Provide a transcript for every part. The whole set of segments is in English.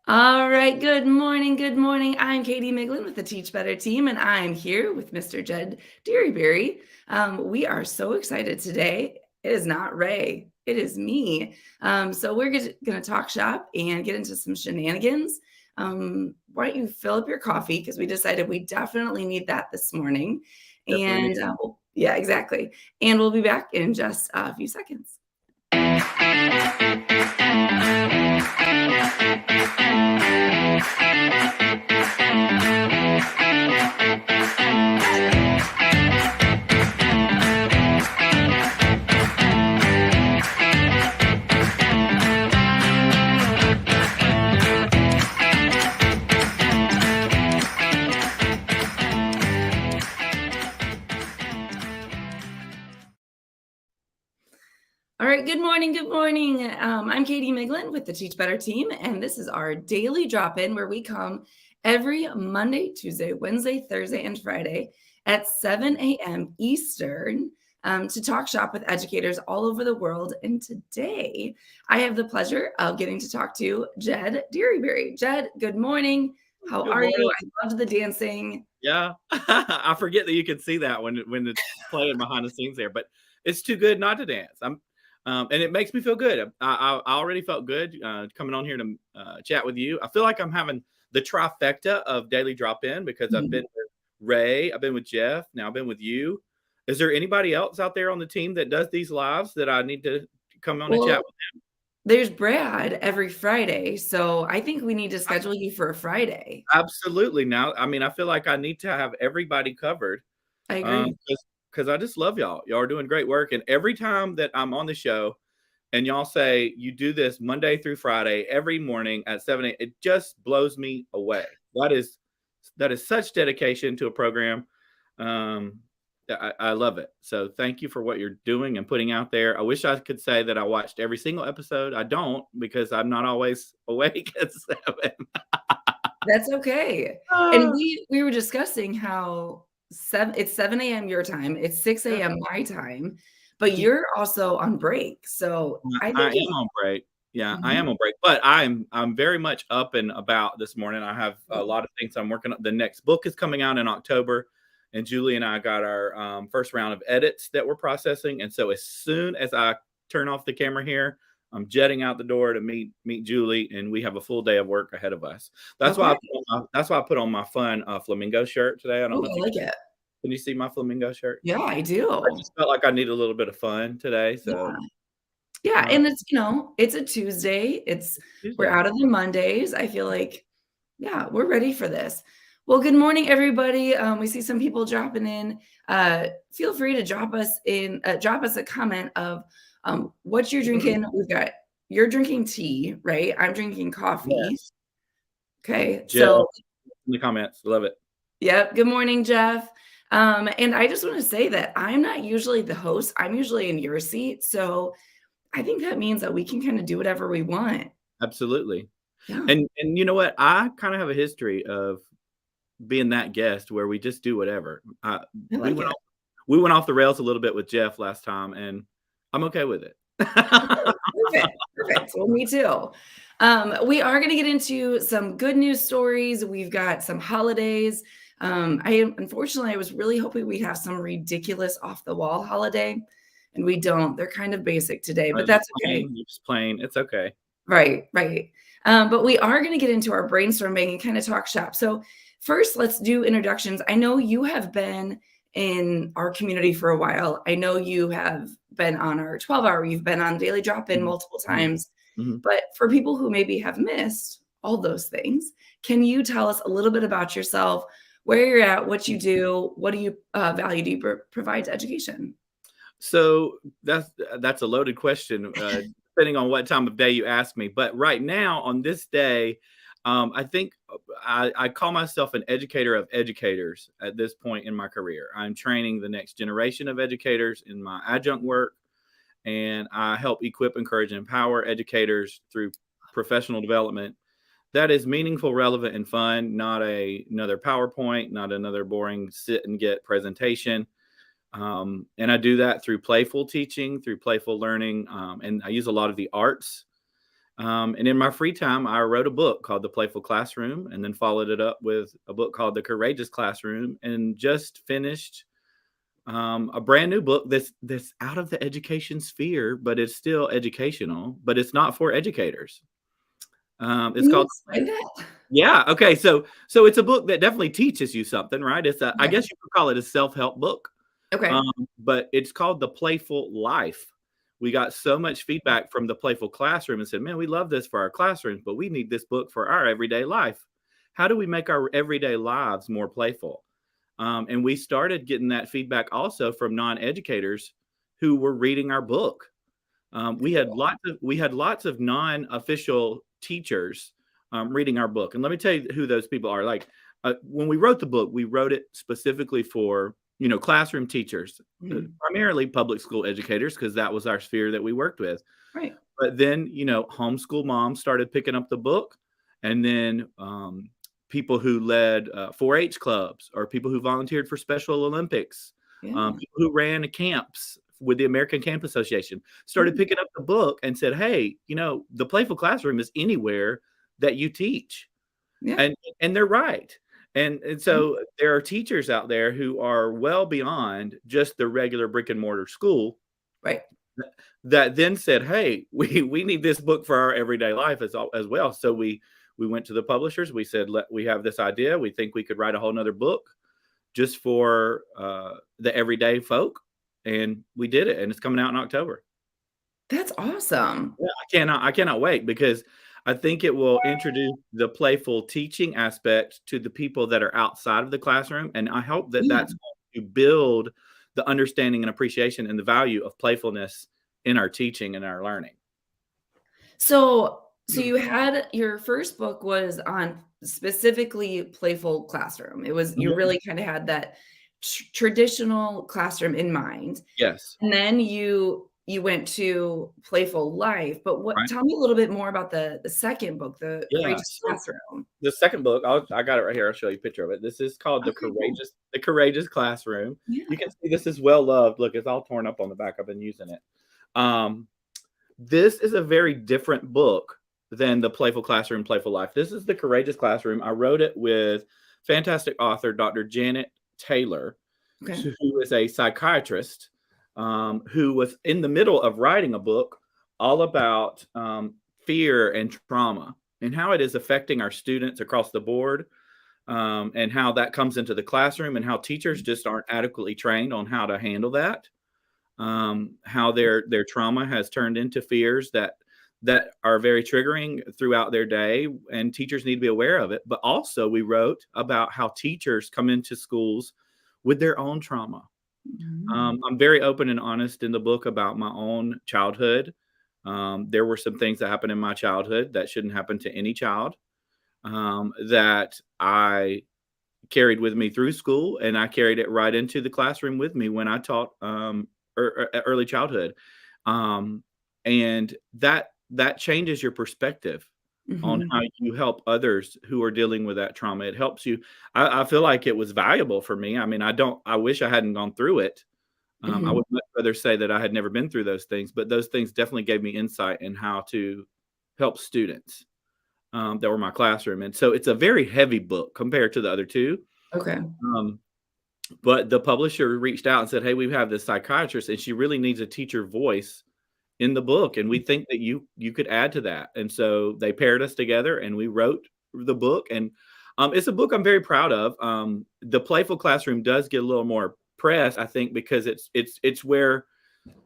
All right, good morning, good morning. I'm Katie Miglin with the Teach Better team, and I'm here with Mr. Jed Dearybury. We are so excited today. It is not Ray, it is me. So we're going to talk shop and get into some shenanigans. Why don't you fill up your coffee, because we decided we definitely need that this morning. Definitely need. And yeah, exactly. And we'll be back in just a few seconds. All right, good morning, good morning. I'm Katie Miglin with the Teach Better team, and this is our daily drop-in where we come every Monday, Tuesday, Wednesday, Thursday, and Friday at 7 a.m. Eastern to talk shop with educators all over the world. And today, I have the pleasure of getting to talk to Jed Dearybury. Jed, good morning. How Good are you? morning. I loved the dancing. Yeah, I forget that you can see that when it's playing behind the scenes there, but it's too good not to dance. And it makes me feel good. I already felt good coming on here to chat with you. I feel like I'm having the trifecta of daily drop in because I've been with Ray, I've been with Jeff, now I've been with you. Is there anybody else out there on the team that does these lives that I need to come on and chat Well, with? there's Brad every Friday, so I think we need to schedule you for a Friday. Absolutely. Now, I mean, I feel like I need to have everybody covered. I Um, agree. because I just love y'all. Y'all are doing great work. And every time that I'm on the show and y'all say you do this Monday through Friday every morning at 7 a.m., it just blows me away. That is such dedication to a program. Um, I love it. So thank you for what you're doing and putting out there. I wish I could say that I watched every single episode. I don't because I'm not always awake at 7. That's okay. And we were discussing how it's 7 a.m. your time, it's 6 Yeah. a.m. my time, but you're also on break. So I I think am on break. Yeah, I Mhm. am on break, but I'm very much up and about this morning. I have a lot of things I'm working on. The next book is coming out in October, and Julie and I got our first round of edits that we're processing. And so as soon as I turn off the camera here, I'm jetting out the door to meet Julie, and we have a full day of work ahead of us. Okay. That's why I put on my fun flamingo shirt today. I don't Oh, know if I you like it. can you see my flamingo shirt? Yeah, I I do. just felt like I need a little bit of fun today, Yeah. so Yeah, uh, and it's a Tuesday. We're Tuesday. out of the Mondays. I feel like, yeah, we're ready for this. Well, good morning, everybody. We see some people dropping in. Feel free to drop us a comment of what you're drinking. You're drinking tea, right? I'm drinking coffee. Yes. Okay, Jeff so in the comments. Love it. yep. Good morning, Jeff. And I just want to say that I'm not usually the host. I'm usually in your seat, so I think that means that we can kind of do whatever we want. Absolutely. Yeah, And you know what? I kind of have a history of being that guest where we just do whatever. I We like went it. off we went off the rails a little bit with Jeff last time, and I'm okay with it. Okay, perfect, perfect. Well, me too. We are going to get into some good news stories. We've got some holidays. Unfortunately, I was really hoping we'd have some ridiculous off the wall holiday, and we don't. They're kind of basic today, but that's okay. Just plain. It's okay. Right, right. But we are going to get into our brainstorming and kind of talk shop. So, first, let's do introductions. I know you have been in our community for a while. I know you have been on our 12-hour, you've been on Daily Drop In Mhm. multiple Mhm. times. Mhm. But for people who maybe have missed all those things, can you tell us a little bit about yourself, where you're at, what you do, what do you value do you provide to education? So that's a loaded question, depending on what time of day you ask me. But right now, on this day, I think I call myself an educator of educators at this point in my career. I'm training the next generation of educators in my adjunct work, and I help equip, encourage, and empower educators through professional development that is meaningful, relevant, and fun. Not another PowerPoint, not another boring sit and get presentation. And I do that through playful teaching, through playful learning, and I use a lot of the arts And in my free time, I wrote a book called The Playful Classroom, and then followed it up with a book called The Courageous Classroom, and just finished a brand new book that's out of the education sphere, but it's still educational, but it's not for educators. It's Can you called explain that? Yeah. Okay. So it's a book that definitely teaches you something, right? It's I Okay. guess you could call it a self-help book. Okay. But it's called The Playful Life. We got so much feedback from the Playful Classroom and said, man, we love this for our classrooms, but we need this book for our everyday life. How do we make our everyday lives more playful? And we started getting that feedback also from non-educators who were reading our book. We had lots of non-official teachers reading our book, and let me tell you who those people are. Like when we wrote the book, we wrote it specifically for classroom teachers, Mhm. primarily public school educators, because that was our sphere that we worked with. Right. But then homeschool moms started picking up the book, and then people who led 4-H clubs, or people who volunteered for Special Olympics, Yeah. people who ran camps with the American Camp Association started Mhm. picking up the book and said, hey, the Playful Classroom is anywhere that you teach. Yeah. And they're right. And Mhm. so there are teachers out there who are well beyond just the regular brick and mortar school Right. that then said, hey, we need this book for our everyday life as well. So we went to the publishers. We said, we have this idea. We think we could write a whole nother book just for the everyday folk. And we did it. And it's coming out in October. That's awesome. Yeah, I cannot wait, because I think it will introduce the playful teaching aspect to the people that are outside of the classroom. And I hope that Yeah. that's going to build the understanding and appreciation and the value of playfulness in our teaching and our learning. So you had your first book was on specifically playful classroom. It was you Mhm. really kind of had that traditional classroom in mind. Yes. And then you went to playful life, but what Right. tell me a little bit more about the second book, The Yeah. Courageous So Classroom. the second book, I got it right here. I'll show you a picture of it. This is called Okay, cool. The Courageous Classroom. You Yeah. can see this is well loved. Look, it's all torn up on the back. I've been using it. Um, this is a very different book than the Playful Classroom, Playful Life. This is the Courageous Classroom. I wrote it with fantastic author Dr. Janet Taylor, Okay. who is a psychiatrist, who was in the middle of writing a book all about fear and trauma and how it is affecting our students across the board, and how that comes into the classroom, and how teachers just aren't adequately trained on how to handle that, how their trauma has turned into fears that are very triggering throughout their day, and teachers need to be aware of it. But also, we wrote about how teachers come into schools with their own trauma. Mhm. I'm very open and honest in the book about my own childhood. There were some things that happened in my childhood that shouldn't happen to any child, that I carried with me through school, and I carried it right into the classroom with me when I taught early childhood. Um, and that changes your perspective on Mhm. how you help others who are dealing with that trauma. It helps you. I feel like it was valuable for me. I mean, I wish I hadn't gone through it. I Mhm. would much rather say that I had never been through those things, but those things definitely gave me insight in how to help students that were my classroom. And so it's a very heavy book compared to the other two. Okay. Um, but the publisher reached out and said, hey, we have this psychiatrist and she really needs a teacher voice in the book. And we think that you could add to that. And so they paired us together and we wrote the book. And it's a book I'm very proud of. The Playful Classroom does get a little more press, I think, because it's where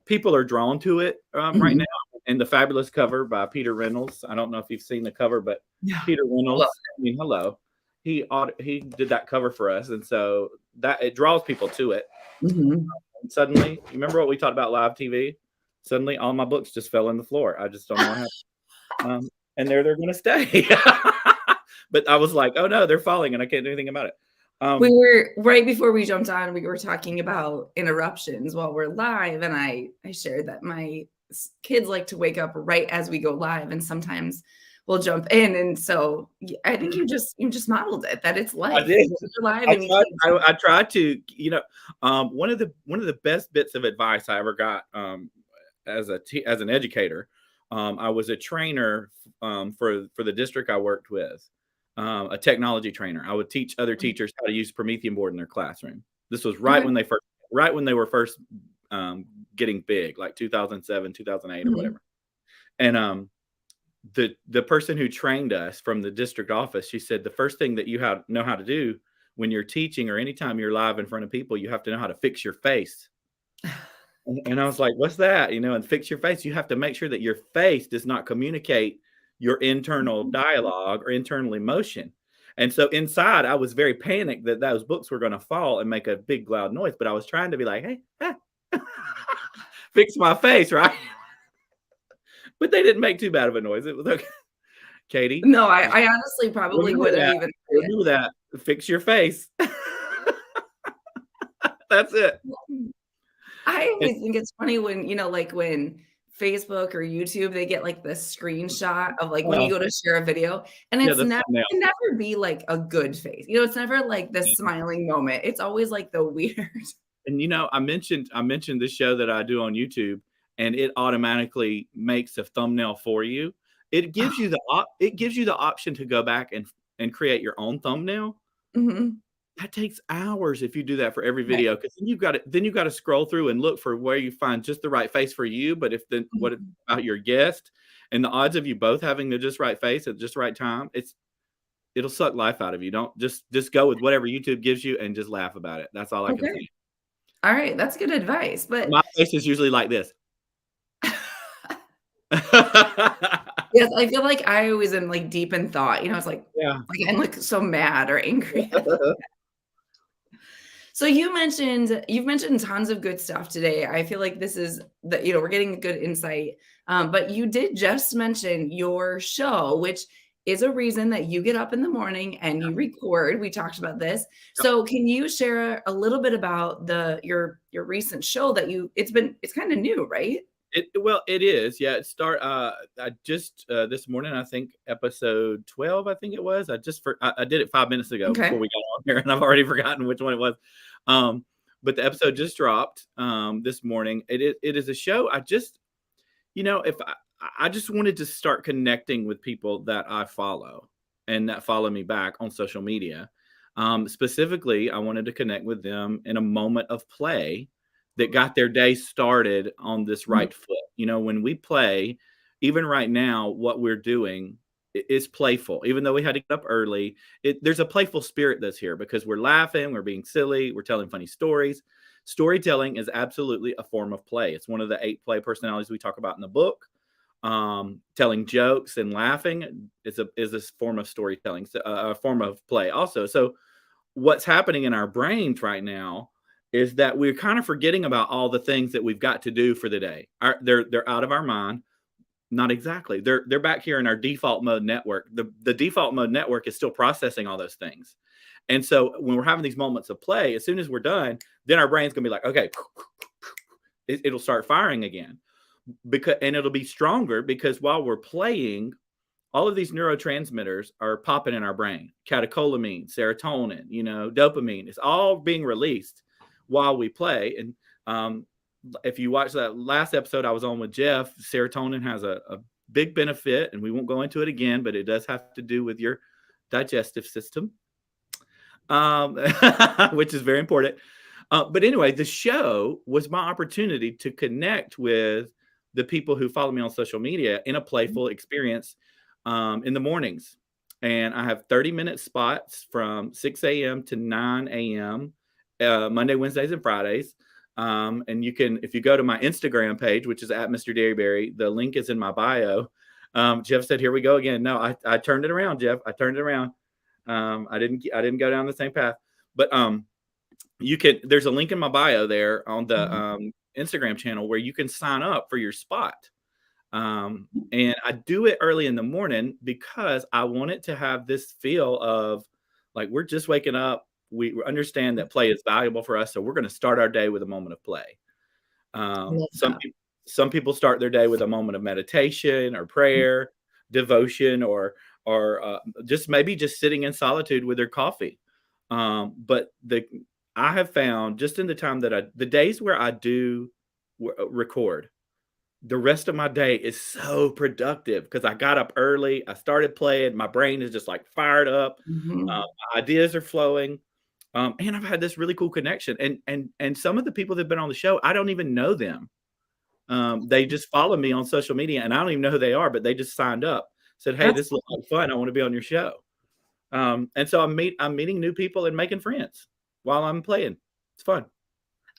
people are drawn to it right now. Mhm. And the fabulous cover by Peter Reynolds. I don't know if you've seen the cover, but Yeah. Peter Love Reynolds, I mean, hello. He did that cover for us, and so that it draws people to it. Mhm. And suddenly, you remember what we talked about live TV? Suddenly, all my books just fell on the floor. I just don't know what happened. And they're going to stay. But I was like, oh no, they're falling, and I can't do anything about it. We Um, were right before we jumped on, we were talking about interruptions while we're live, and I shared that my kids like to wake up right as we go live, and sometimes we'll jump in, and so I think you just modeled it that it's I life. did. You're live I and you tried. can't I tried to. One of the best bits of advice I ever got as an educator I was a trainer for the district I worked with, a technology trainer. I would teach other teachers how to use Promethean board in their classroom. This was Okay. right when they were first getting big, like 2007, 2008, or Mhm. whatever. And the person who trained us from the district office, she said the first thing that you know how to do when you're teaching or anytime you're live in front of people, you have to know how to fix your face. And I was like, "What's that?" And fix your face. You have to make sure that your face does not communicate your internal dialogue or internal emotion. And so inside, I was very panicked that those books were going to fall and make a big loud noise. But I was trying to be like, "Hey, fix my face, right?" But they didn't make too bad of a noise. It was okay. Katie, No, I honestly probably remember wouldn't that. even say it. Remember that. Fix your face. That's it. I And always think it's funny when, like when Facebook or YouTube, they get like the screenshot of like when you uh, go to share a video and yeah, it's the never thumbnail. it can never be like a good face. It's never like the smiling moment. It's always like the weird. And I mentioned this show that I do on YouTube, and it automatically makes a thumbnail for you. It gives you the option to go back and create your own thumbnail. Mhm. That takes hours if you do that for every Right. video, because then you've got to scroll through and look for where you find just the right face for you. But what Mhm. about your guest, and the odds of you both having the just right face at just the right time, it'll suck life out of you. Don't just go with whatever YouTube gives you and just laugh about it. That's all I can Okay. say. All right, that's good advice. But My face is usually like this. yes, I feel like I always am like deep in thought. It's Yeah. like I'm like so mad or angry at So you've mentioned tons of good stuff today. I feel like this is we're getting good insight. But you did just mention your show, which is a reason that you get up in the morning and you record. We talked about this. Yep. So can you share a little bit about your recent show that it's kind of new, right? It is. Yeah, I just this morning, I think episode 12, I think it was. I did it 5 minutes ago before Okay. we got on here, and I've already forgotten which one it was. Um, but the episode just dropped this morning. It is a show. If I just wanted to start connecting with people that I follow and that follow me back on social media. Specifically, I wanted to connect with them in a moment of play that got their day started on this Mhm. right foot. When we play, even right now, what we're doing is playful. Even though we had to get up early, there's a playful spirit that's here because we're laughing, we're being silly, we're telling funny stories. Storytelling is absolutely a form of play. It's one of the 8 play personalities we talk about in the book. Telling jokes and laughing is a form of storytelling, a form of play also. So what's happening in our brains right now is that we're kind of forgetting about all the things that we've got to do for the day. They're out of our mind. Not exactly. They're back here in our default mode network. The default mode network is still processing all those things. And so when we're having these moments of play, as soon as we're done, then our brain's gonna be like, okay, it'll start firing again. And it'll be stronger because while we're playing, all of these neurotransmitters are popping in our brain. Catecholamine, serotonin, dopamine. It's all being released while we play. And if you watch that last episode I was on with Jeff, serotonin has a big benefit, and we won't go into it again, but it does have to do with your digestive system, which is very important. But anyway, the show was my opportunity to connect with the people who follow me on social media in a playful experience in the mornings. And I have 30-minute spots from 6 a.m. to 9 a.m. Monday, Wednesdays, and Fridays. And if you go to my Instagram page, which is at Mr. Dearybury, the link is in my bio. Jeff said, "Here we go again." No, I turned it around, Jeff. I turned it around. I didn't go down the same path, but there's a link in my bio there on the Mhm. Instagram channel where you can sign up for your spot. And I do it early in the morning because I want it to have this feel of like we're just waking up. We understand that play is valuable for us, so we're going to start our day with a moment of play. I love Some that. people some people start their day with a moment of meditation or prayer, devotion, or just maybe just sitting in solitude with their coffee. But I have found just in the time the days where I do record, the rest of my day is so productive because I got up early. I started playing. My brain is just like fired up. Mhm. Ideas are flowing. And I've had this really cool connection. And some of the people that have been on the show, I don't even know them. They just follow me on social media, and I don't even know who they are, but they just signed up, said, "Hey, That's this looks like fun. I want to be on your show." And so I'm meeting new people and making friends while I'm playing. It's fun.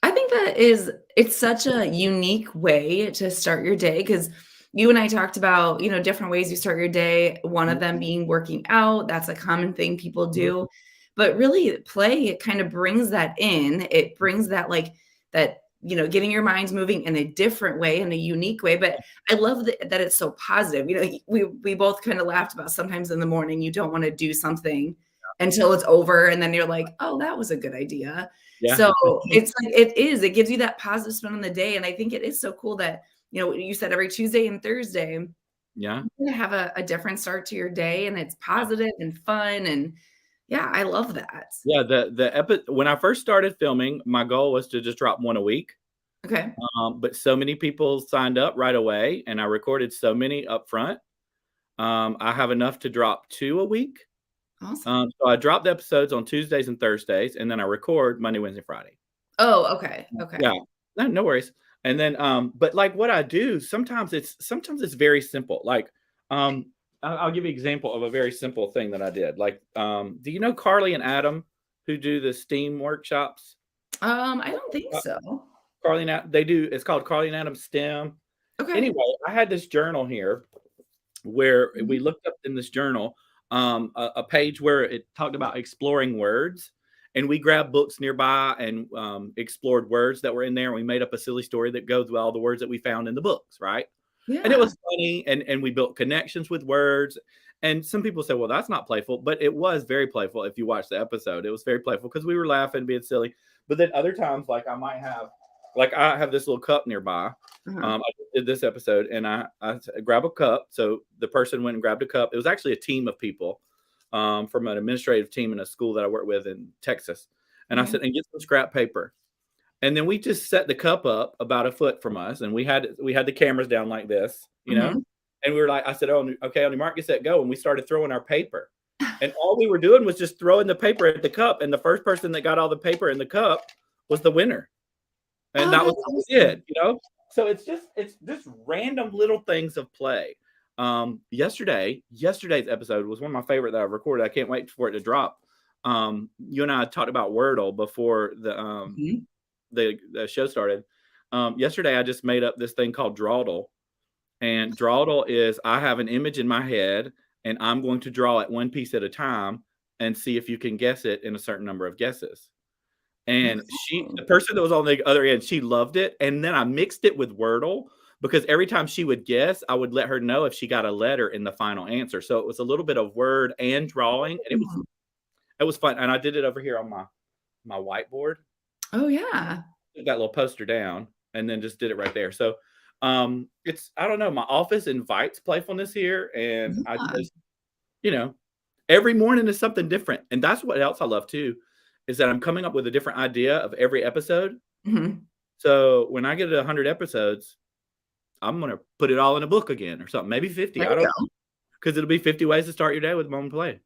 I think it's such a unique way to start your day because you and I talked about, different ways you start your day, one of Mhm, them being working out, that's a common thing people mhm. do, but really play, it kind of brings that in, it brings that, like, that, getting your minds moving in a different way, in a unique way, but I love that it's so positive, we both kinda laughed about sometimes in the morning, you don't wanna do something until it's over, and then you're like, "Oh, that was a good idea." Yeah. So, it's like it gives you that positive spin on the day, and I think it is so cool that, you said every Tuesday and Thursday, you're Yeah. gonna have a different start to your day, and it's positive and fun, and yeah, I love that. Yeah, when I first started filming, my goal was to just drop 1 a week, Okay, but so many people signed up right away, and I recorded so many upfront. I have enough to drop 2 a week. awesome. So I drop the episodes on Tuesdays and Thursdays, and then I record Monday, Wednesday, Friday. Oh, okay, okay. Yeah. No worries. And then, but like what I do, sometimes it's very simple. Like, I'll give you an example of a very simple thing that I did. Like, do you know Carly and Adam who do the STEAM workshops? I don't think Uh, so. Carly and they do. It's called Carly and Adam STEM. Okay. Anyway, I had this journal here where we Mhm, looked up in this journal a page where it talked about exploring words. And we grabbed books nearby and explored words that were in there. And we made up a silly story that goes with all the words that we found in the books, right? And it yeah. was funny. And we built connections with words. And some people say, well, that's not playful. But it was very playful if you watch the episode. It was very playful because we were laughing, being silly. But then other times, like I have this little cup nearby. Uh-huh. I did this episode, and I grab a cup. So the person went and grabbed a cup. It was actually a team of people from an administrative team in a school that I work with in Texas. And I Okay. said, and get some scrap paper. And then we just set the cup up about a foot from us, and we had the cameras down like this, Mhm. and we were like, I said, oh, okay, on your mark, get set, go, and we started throwing our paper, and all we were doing was just throwing the paper at the cup, and the first person that got all the paper in the cup was the winner. And Oh, that was that's what we awesome. did. So it's just random little things of play. Yesterday's episode was one of my favorite that I recorded. I can't wait for it to drop. You and I talked about Wordle before Mhm. the show started. Yesterday I just made up this thing called Drawdle. And Drawdle is I have an image in my head and I'm going to draw it one piece at a time and see if you can guess it in a certain number of guesses. And the Oh. person that was on the other end, she loved it. And then I mixed it with Wordle because every time she would guess, I would let her know if she got a letter in the final answer. So it was a little bit of word and drawing, and Mhm. it was fun. And I did it over here on my whiteboard. Oh, yeah. Took that little poster down and then just did it right there. So it's I don't know, my office invites playfulness here, and I Yeah. just you know every morning is something different. And that's what else I love too, is that I'm coming up with a different idea of every episode. Mhm. So when I get to 100 episodes, I'm gonna put it all in a book again or something, maybe 50. There I you don't go. know, because it'll be 50 ways to start your day with Mom and Play.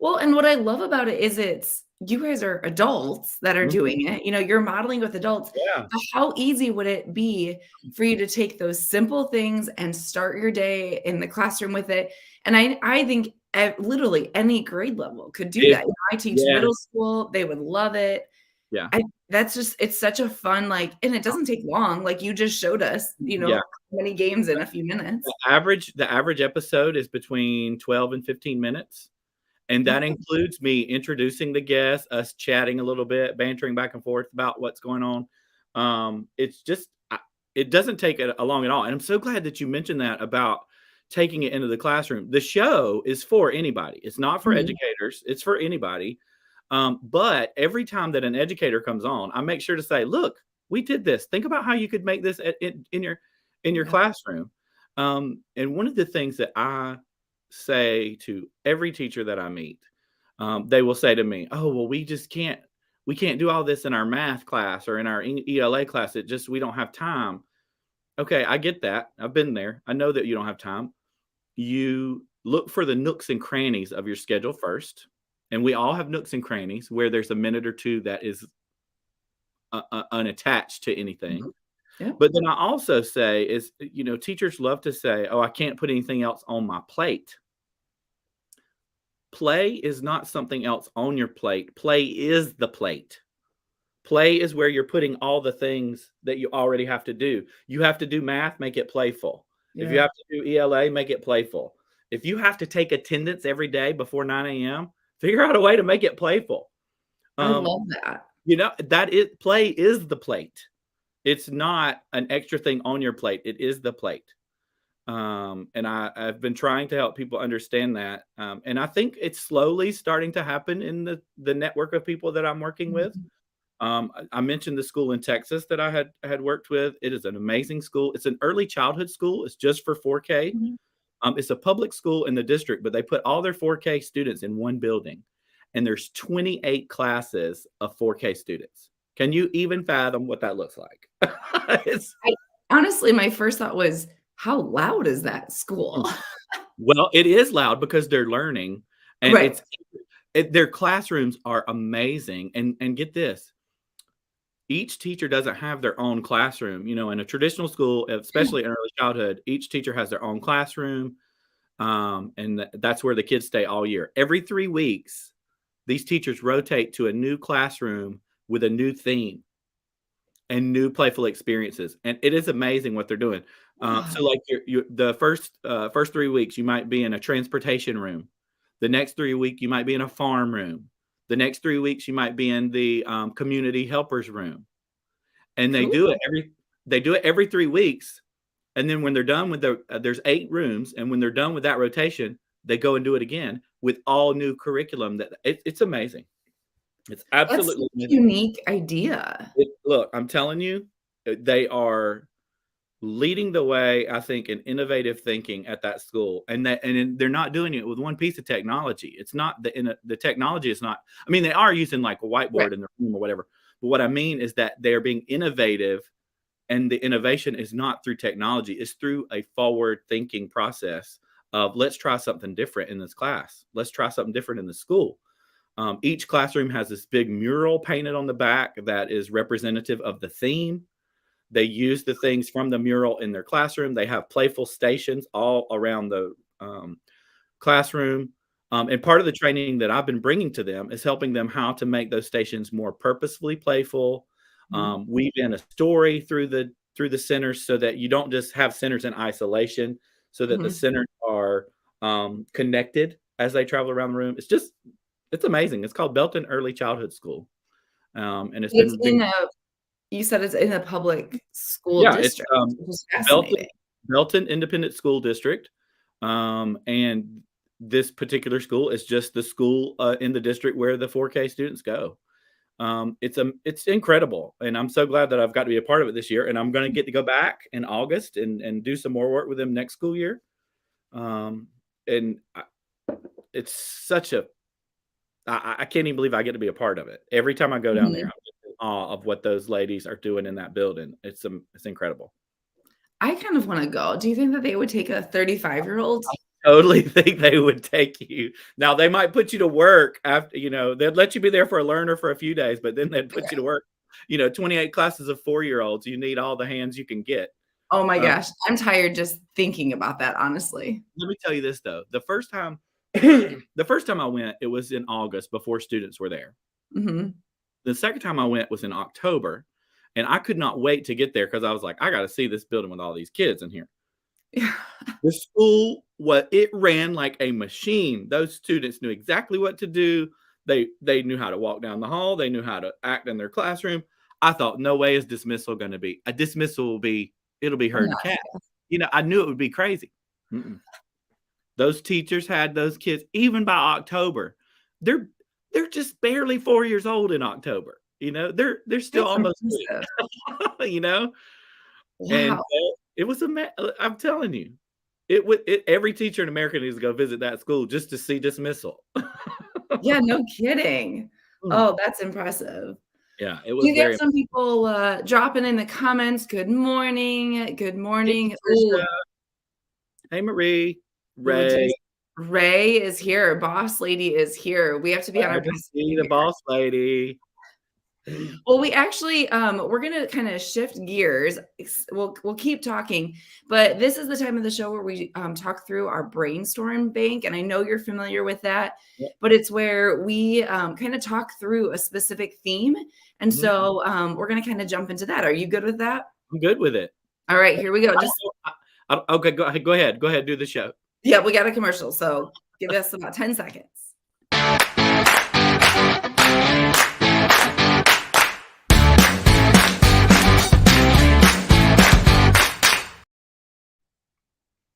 Well, and what I love about it is you guys are adults that are Mhm. doing it, you're modeling with adults, Yeah. but how easy would it be for you to take those simple things and start your day in the classroom with it? And I think literally any grade level could do If that. I teach Yeah, middle school, they would love it. yeah, I that's just it's such a fun, like, and it doesn't take long, like you just showed us, yeah. many games in a few minutes. The average episode is between 12 and 15 minutes, and that Okay. includes me introducing the guests, us chatting a little bit, bantering back and forth about what's going on. It's just it doesn't take long at all, and I'm so glad that you mentioned that about taking it into the classroom. The show is for anybody. It's not for Mhm. educators. It's for anybody. But every time that an educator comes on, I make sure to say, "Look, we did this. Think about how you could make this in your Yeah. classroom." And one of the things that I say to every teacher that I meet, they will say to me, "Oh, well, we can't do all this in our math class or in our ELA class. We don't have time." Okay, I get that. I've been there. I know that you don't have time. You look for the nooks and crannies of your schedule first, and we all have nooks and crannies where there's a minute or two that is unattached to anything. Mhm. Yeah. But then I also say is, teachers love to say, "Oh, I can't put anything else on my plate." Play is not something else on your plate. Play is the plate. Play is where you're putting all the things that you already have to do. You have to do math, make it playful. If you Yeah. have to do ELA, make it playful. If you have to take attendance every day before 9 a.m., figure out a way to make it playful. I Um, love that. that is play is the plate. It's not an extra thing on your plate. It is the plate. And I've been trying to help people understand that. And I think it's slowly starting to happen in the network of people that I'm working with. Mhm. I mentioned the school in Texas that I had worked with. It is an amazing school. It's an early childhood school. It's just for 4K. Mhm. It's a public school in the district, but they put all their 4K students in one building, and there's 28 classes of 4K students. Can you even fathom what that looks like? It's I honestly, my first thought was, how loud is that school? well, it is loud because they're learning, and Right. their classrooms are amazing. And get this, each teacher doesn't have their own classroom. In a traditional school, especially in early childhood, each teacher has their own classroom, and that's where the kids stay all year. Every 3 weeks, these teachers rotate to a new classroom with a new theme and new playful experiences, and it is amazing what they're doing. Wow. So, like, the first 3 weeks, you might be in a transportation room. The next 3 week, you might be in a farm room. The next 3 weeks, you might be in the community helpers room, and Cool. they do it every 3 weeks. And then when they're done with there's 8 rooms, and when they're done with that rotation, they go and do it again with all new curriculum. It's amazing. It's That's such absolutely a amazing. unique idea. Look, I'm telling you, they are leading the way, I think, in innovative thinking at that school, and they're not doing it with one piece of technology. It's not the technology is not. I mean, they are using like a Right. whiteboard in the room or whatever. But what I mean is that they are being innovative, and the innovation is not through technology. It's through a forward thinking process of let's try something different in this class. Let's try something different in the school. Each classroom has this big mural painted on the back that is representative of the theme. They use the things from the mural in their classroom. They have playful stations all around the classroom. And part of the training that I've been bringing to them is helping them how to make those stations more purposefully playful, Mhm. weave in a story through the centers so that you don't just have centers in isolation, so that the Mhm. centers are connected as they travel around the room. It's amazing. It's called Belton Early Childhood School, and it's It's been in a you said it's in a public school yeah, it's, district, which is Belton fascinating. Belton Independent School District, and this particular school is just the school, in the district where the 4K students go. It's incredible, and I'm so glad that I've got to be a part of it this year, and I'm gonna get to go back in August and do some more work with them next school year. Um, and it's such a I can't even believe I get to be a part of it. Every time I go down there, Mhm. I'm just in awe of what those ladies are doing in that building. It's incredible. I kind of wanna go. Do you think that they would take a 35-year-old? Totally think they would take you. Now they might put you to work after, they'd let you be there for a learner for a few days, but then they'd put you to work. 28 classes of 4-year-olds. You need all the hands you can get. Oh my Um, gosh, I'm tired just thinking about that, honestly. Let me tell you this though. The first time the first time I went, it was in August before students were there. Mhm. The second time I went was in October, and I could not wait to get there because I was like, I got to see this building with all these kids in here. Yeah. The school, what it ran like a machine. Those students knew exactly what to do. They knew how to walk down the hall. They knew how to act in their classroom. I thought, no way is dismissal going to be. A dismissal it'll be I'm herding not cats. I knew it would be crazy. Mm-mm. Those teachers had those kids even by October. They're they're just barely 4 years old in October. They're still that's almost impressive. 3. And Wow. it was I'm telling you, every teacher in America needs to go visit that school just to see dismissal. Yeah, no kidding. Mm. Oh, that's impressive. Yeah, it was We got very. some people dropping in the comments. Good morning. Good Hey, morning. Patricia. Hey, Marie. Ooh, Ray. Ray is here. Boss lady is here. We have to be on our Glad to best see the behavior. boss lady. Well, we actually we're gonna kind of shift gears. We'll keep talking, but this is the time of the show where we talk through our brainstorm bank, and I know you're familiar with that, Yep. but it's where we kind of talk through a specific theme, and Mhm. so we're gonna kind of jump into that. Are you good with that? I'm good with it. All right, here we go. I don't know. Okay, go ahead. Go ahead. Go ahead. Do the show. Yeah, we got a commercial, so give us about 10 seconds.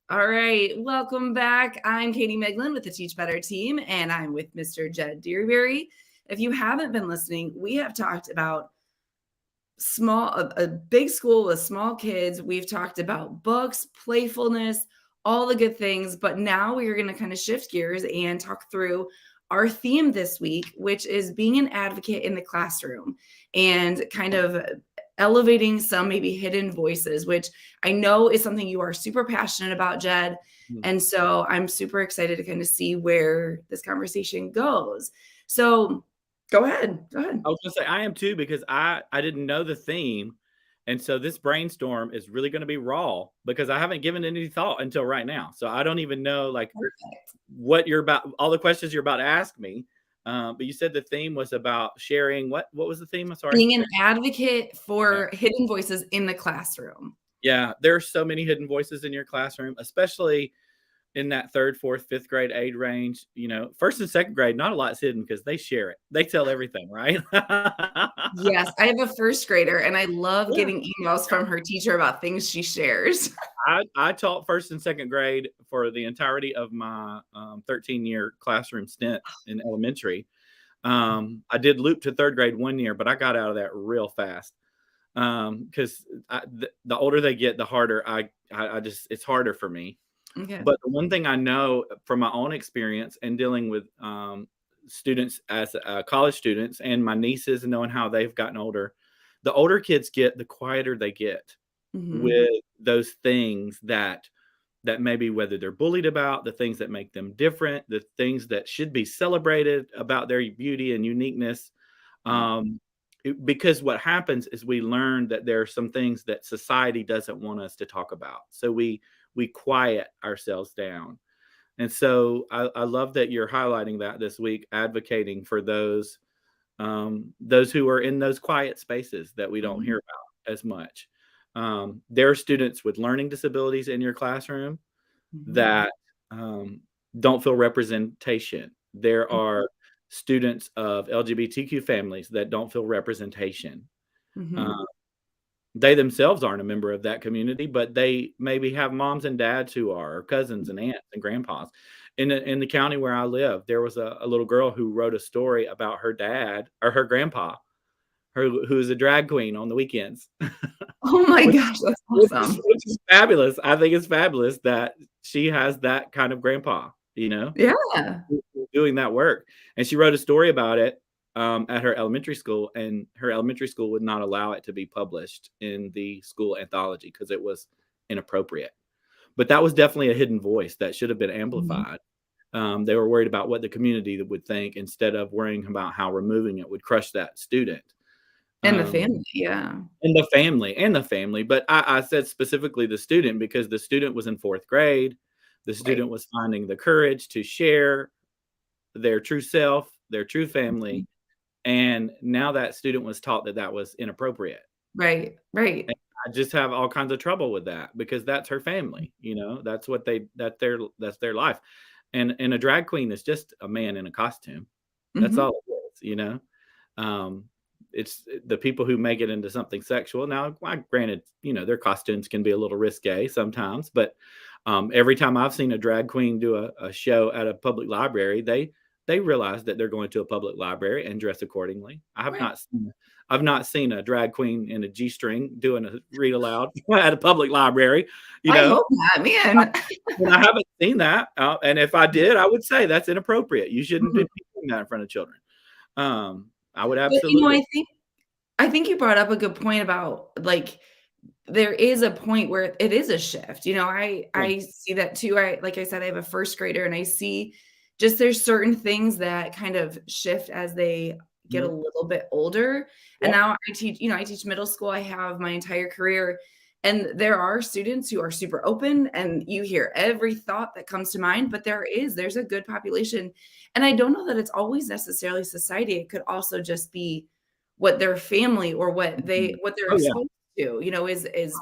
All right, welcome back. I'm Katie Miglin with the Teach Better team, and I'm with Mr. Jed Dearybury. If you haven't been listening, we have talked about a big school with small kids. We've talked about books, playfulness, all the good things, but now we are going to kind of shift gears and talk through our theme this week, which is being an advocate in the classroom and kind of elevating some maybe hidden voices, which I know is something you are super passionate about, Jed. Mhm. And so I'm super excited to kind of see where this conversation goes. So go ahead. Go ahead. I was gonna say I am too because I didn't know the theme, and so this brainstorm is really going to be raw because I haven't given it any thought until right now. So I don't even know like what you're about, all the questions you're about to ask me. But you said the theme was about sharing. What was the theme? I'm sorry. Being an advocate for hidden voices in the classroom. Yeah, there are so many hidden voices in your classroom, especially in that third, fourth, fifth grade age range. You know, first and second grade, not a lot's hidden because they share it. They tell everything, right? Yes, I have a first grader, and I love Yeah. getting emails from her teacher about things she shares. I taught first and second grade for the entirety of my 13-year classroom stint in elementary. I did loop to third grade 1 year, but I got out of that real fast because the older they get, the harder I just it's harder for me. Okay. But the one thing I know from my own experience and dealing with students as college students and my nieces and knowing how they've gotten older, the older kids get, the quieter they get Mhm. with those things that maybe whether they're bullied about, the things that make them different, the things that should be celebrated about their beauty and uniqueness. Right. Um, because what happens is we learn that there are some things that society doesn't want us to talk about. So we quiet ourselves down. And so I love that you're highlighting that this week, advocating for those who are in those quiet spaces that we don't Mhm. hear about as much. There are students with learning disabilities in your classroom Mhm. that don't feel representation. There are students of LGBTQ families that don't feel representation. Uh, Mhm. they themselves aren't a member of that community, but they maybe have moms and dads who are, or cousins and aunts and grandpas. In the county where I live, there was a little girl who wrote a story about her dad or her grandpa, who's a drag queen on the weekends, Oh my which gosh, that's which is awesome. which is fabulous. I think it's fabulous that she has that kind of grandpa, Yeah. doing that work. And she wrote a story about it at her elementary school, and her elementary school would not allow it to be published in the school anthology because it was inappropriate. But that was definitely a hidden voice that should have been Mhm. amplified. They were worried about what the community would think instead of worrying about how removing it would crush that student. And the Um, family, yeah. and the family. But I said specifically the student because the student was in fourth grade. The Right. student was finding the courage to share their true self, their true family. Mhm. And now that student was taught that that was inappropriate. Right, right. And I just have all kinds of trouble with that because that's her family, that's what that's their life. And a drag queen is just a man in a costume. That's Mhm. all it is. Um, it's the people who make it into something sexual. Now, granted, their costumes can be a little risque sometimes, but every time I've seen a drag queen do a show at a public library, they realize that they're going to a public library and dress accordingly. Right. I've not seen a drag queen in a G-string doing a read aloud at a public library. You I know, hope not, man. and I haven't seen that. And if I did, I would say that's inappropriate. You shouldn't be Mhm. doing that in front of children. I would But, absolutely. I think I think you brought up a good point about, like, there is a point where it is a shift. Yeah. I see that too. Like I said, I have a first grader, and I see just there's certain things that kind of shift as they get a Mhm. little bit older. And Yep. now I teach middle school. I have my entire career, and there are students who are super open, and you hear every thought that comes to mind, but there's a good population. And I don't know that it's always necessarily society. It could also just be what their family or Mhm. what they're Oh, yeah. exposed to, is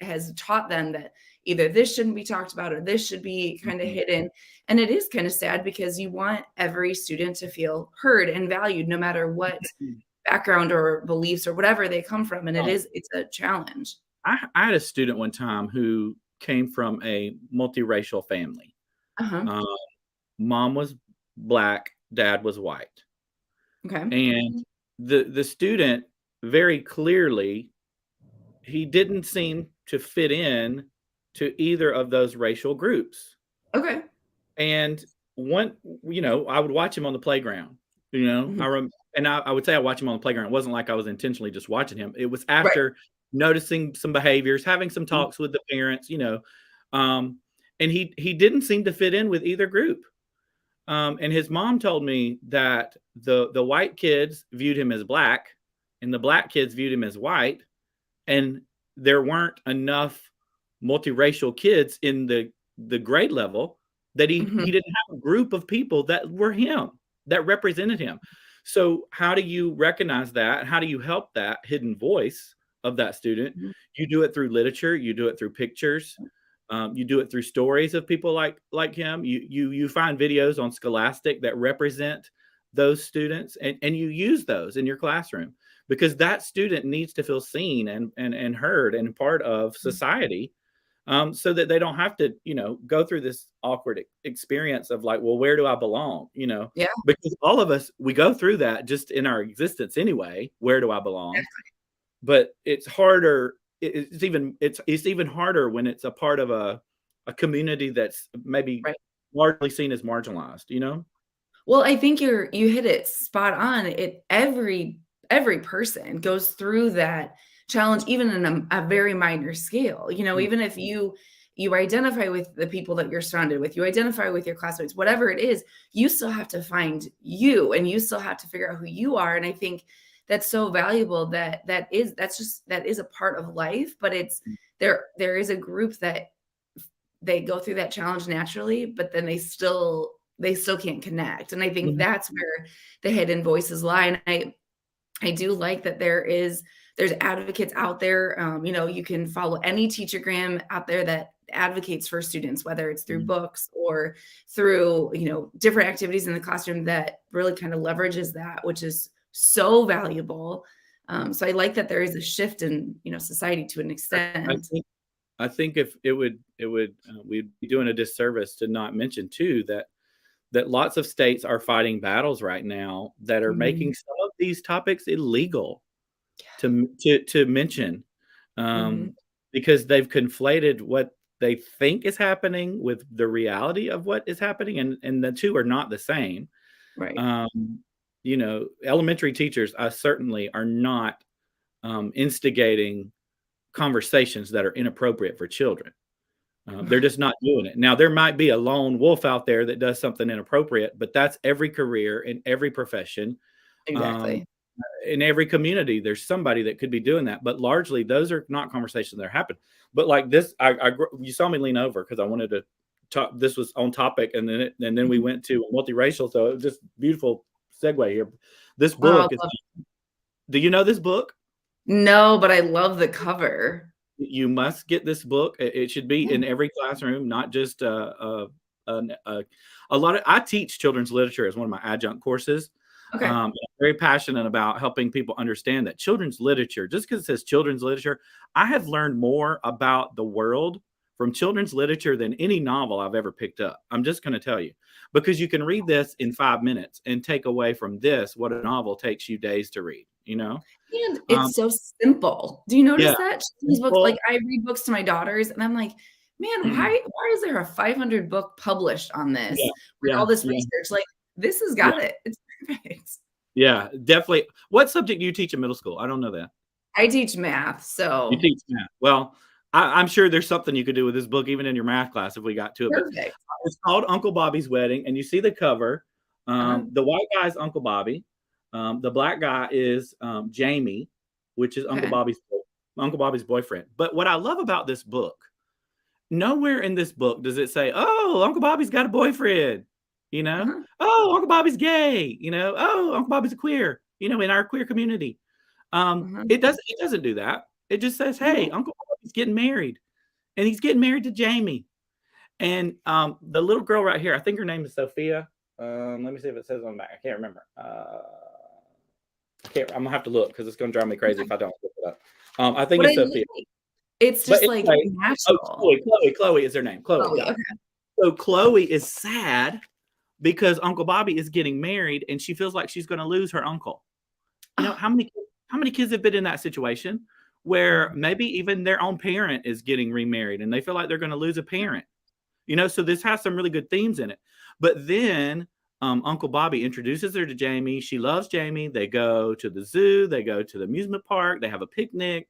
has taught them that either this shouldn't be talked about or this should be kind of Mhm. hidden. And it is kind of sad because you want every student to feel heard and valued no matter what Mhm. background or beliefs or whatever they come from. And Right. it's a challenge. I had a student one time who came from a multiracial family. Uh-huh. Uh, Mom was Black, dad was white, Okay. and the student very clearly, he didn't seem to fit in to either of those racial groups. Okay. And one, I would watch him on the playground. Mhm. And I would say I watch him on the playground. It wasn't like I was intentionally just watching him. It was Right. after noticing some behaviors, having some Mhm. talks with the parents, um, and he didn't seem to fit in with either group. And his mom told me that the white kids viewed him as black, and the black kids viewed him as white, and there weren't enough multiracial kids in the grade level that he Mhm. didn't have a group of people that were him, that represented him. So how do you recognize that? How do you help that hidden voice of that student? Mhm. You do it through literature, you do it through pictures, you do it through stories of people like him. You find videos on Scholastic that represent those students, and you use those in your classroom, because that student needs to feel seen and heard and part of society, so that they don't have to, go through this awkward experience of like, well, where do I belong? Yeah. Because all of us, we go through that just in our existence anyway. Where do I belong? But it's harder. It's even harder when it's a part of a community that's maybe Right. largely seen as marginalized. Well, I think you hit it spot on. Every person goes through that challenge, even in a very minor scale. Mm, Even if you identify with the people that you're surrounded with, you identify with your classmates, whatever it is, you still have to find you, and you still have to figure out who you are. And I think that's so valuable that is a part of life, but it's there is a group that they go through that challenge naturally, but then they still can't connect. And I think mhm, that's where the hidden voices lie. And I do like that there's advocates out there. You can follow any teachergram out there that advocates for students, whether it's through mhm. books or through, different activities in the classroom that really kind of leverages that, which is so valuable. So I like that there is a shift in, society to an I extent. think I think if it would we'd be doing a disservice to not mention too that lots of states are fighting battles right now that are Mhm. making some of these topics illegal to mention, Mhm. um, because they've conflated what they think is happening with the reality of what is happening, and the two are not the same. Right. Um, Elementary teachers, certainly are not instigating conversations that are inappropriate for children. They're just not doing it. Now, there might be a lone wolf out there that does something inappropriate, but that's every career in every profession. Um, Exactly. in every community, there's somebody that could be doing that. But largely, those are not conversations that happen. But like this, you saw me lean over because I wanted to talk. This was on topic, and then we Mhm. went to multiracial. So it was just beautiful segue here. This Oh, book is. love Do you know this book? no, but I love the cover. You must get this book. It should be Yeah. in every classroom, not just a lot of. I teach children's literature as one of my adjunct courses. Okay. I'm very passionate about helping people understand that children's literature, just because it says children's literature, I have learned more about the world from children's literature than any novel I've ever picked up. I'm just going to tell you, because you can read this in 5 minutes and take away from this what a novel takes you days to read. And Um, it's so simple. Do you yeah, notice that? These books, like, simple. I read books to my daughters, and I'm like, "Man, why is there a 500 book published on Yeah, this with yeah, all this yeah. research?" Like, this has Yeah, got it. It's perfect. Yeah, definitely. What subject do you teach in middle school? I don't know that. I teach math, You so teach math. Well, I'm sure there's something you could do with this book, even in your math class, if we got to it. But perfect. it's called Uncle Bobby's Wedding, and you see the cover. Uh-huh. The white guy is Uncle Bobby. The black guy is Jamie, which is Okay. Uncle Bobby's boyfriend. But what I love about this book, nowhere in this book does it say, "Oh, Uncle Bobby's got a boyfriend," you know. Uh-huh. "Oh, Uncle Bobby's gay," you know. "Oh, Uncle Bobby's a queer," you know, in our queer community. Uh-huh. It doesn't do that. It just says, "Hey, Yeah. Uncle Bobby's getting married, and he's getting married to Jamie." And the little girl right here, I think her name is Sophia. Let me see if it says on the back. I can't remember. I can't. I'm gonna have to look because it's gonna drive me crazy if I don't look it up. I think What I it's Sophia. like, it's But just like anyway, oh, natural. Chloe is her name. Chloe, Chloe, yeah. okay. So Chloe is sad because Uncle Bobby is getting married, and she feels like she's going to lose her uncle. You know, Oh, how many kids have been in that situation where mhm. maybe even their own parent is getting remarried and they feel like they're going to lose a parent? You know, so this has some really good themes in it. But then Uncle Bobby introduces her to Jamie. She loves Jamie. They go to the zoo, they go to the amusement park, they have a picnic.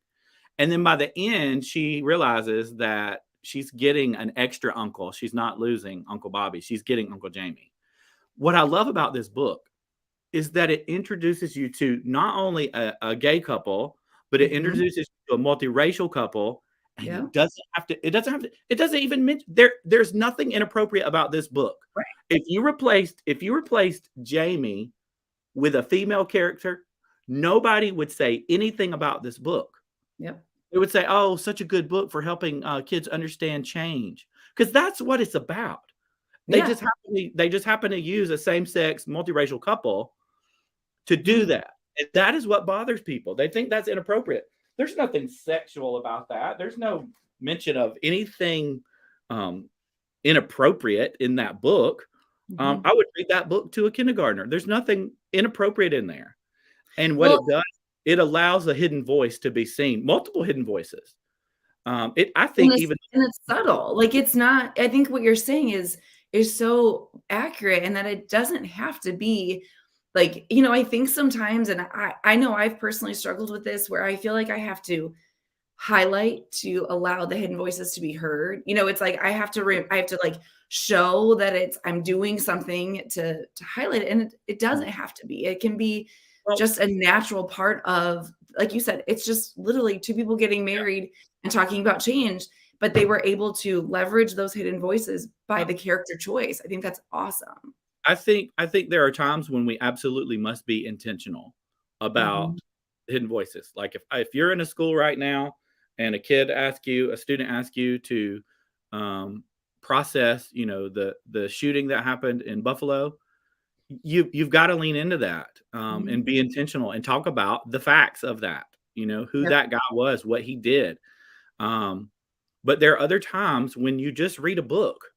And then by the end, she realizes that she's getting an extra uncle. She's not losing Uncle Bobby, she's getting Uncle Jamie. What I love about this book is that it introduces you to not only a gay couple, but it Mhm. introduces you to a multiracial couple. And Yeah. it doesn't even mention there's nothing inappropriate about this book. Right. If you replaced Jamie with a female character, nobody would say anything about this book. Yep. They would say, "Oh, such a good book for helping kids understand change," because that's what it's about. Yeah. They just happen to use a same sex multiracial couple to do Mhm. that. And that is what bothers people. They think that's inappropriate. There's nothing sexual about that. There's no mention of anything um, inappropriate in that book. Mhm. I would read that book to a kindergartner. There's nothing inappropriate in there. And what Well, it does, it allows a hidden voice to be seen, multiple hidden voices. I and think even it's subtle. Like, it's not, I think what you're saying is so accurate, and that it doesn't have to be like, I think sometimes, and I know I've personally struggled with this, where I feel like I have to highlight to allow the hidden voices to be heard. It's like I have to like show that I'm doing something to highlight it, and it doesn't have to be. It can be well, just a natural part of, like you said, it's just literally two people getting married and talking about change, but they were able to leverage those hidden voices by the character choice. I think that's awesome. I think there are times when we absolutely must be intentional about Mhm. hidden voices. Like if you're in a school right now and a student asks you to um, process, the shooting that happened in Buffalo, you've got to lean into that Mhm. and be intentional and talk about the facts of that. Who Yep. that guy was, what he did. Um, but there are other times when you just read a book